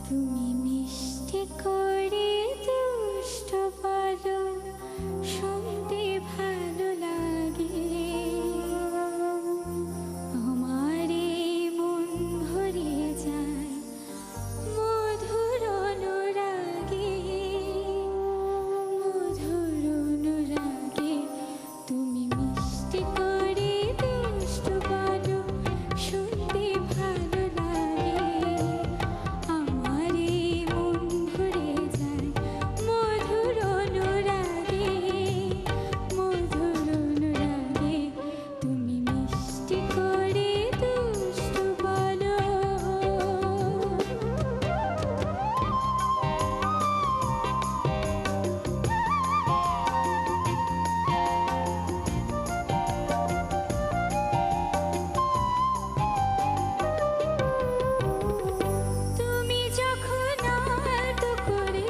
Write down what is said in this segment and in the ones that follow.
তুমি মিষ্টি করে দুষ্ট বলো, শুনতে ভালো লাগে। আমার এই মন ভরে যায় মধুর অনুরাগে, মধুর অনুরাগে। তুমি মিষ্টি করে দুষ্ট বলো, শুনতে ভালো লাগে। আমার এই মন ভরে যায় মধুর অনুরাগে, মধুর অনুরাগে। তুমি মিষ্টি করে দুষ্ট বলো। তুমি যখন আলতো করে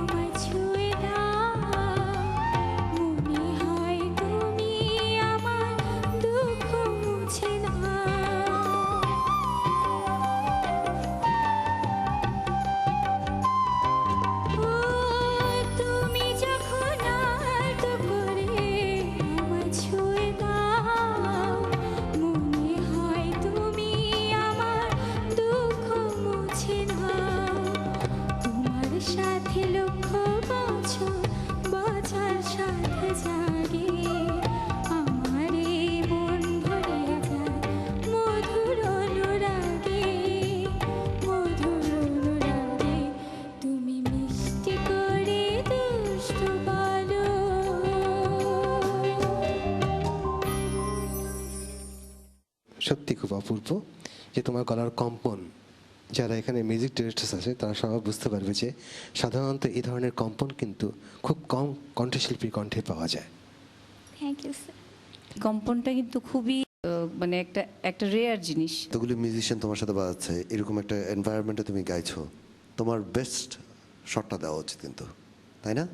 আমায় ছুঁয়ে দাও, মনে হয় তুমি আমার দুঃখ মুছে দাও। ও তুমি যখন আলতো করে আমায় ছুঁয়ে দাও, মনে হয় তুমি আমার দুঃখ মুছে দাও। তোমার সাথে লক্ষ বছর বাঁচার সাথে জাগে। আমার এই মন ভরে যায় মধুর অনুরাগে, মধুর অনুরাগে। তুমি মিষ্টি করে দুষ্ট বলো। সত্যি খুব অপূর্ব যে তোমার গলার কম্পন, যারা এখানে মিউজিক ডিরেক্টরস আছে তারা সবাই বুঝতে পারবে যে সাধারণত এই ধরনের কম্পন কিন্তু খুব কম কণ্ঠশিল্পীর কণ্ঠে পাওয়া যায়। Thank you sir. কম্পনটা কিন্তু খুবই মানে একটা একটা রেয়ার জিনিস। এতগুলি মিউজিশিয়ান তোমার সাথে বাজাচ্ছে, এরকম একটা এনভায়রনমেন্টে তুমি গাইছো, তোমার বেস্ট শটটা দেওয়া উচিত কিন্তু, তাই না?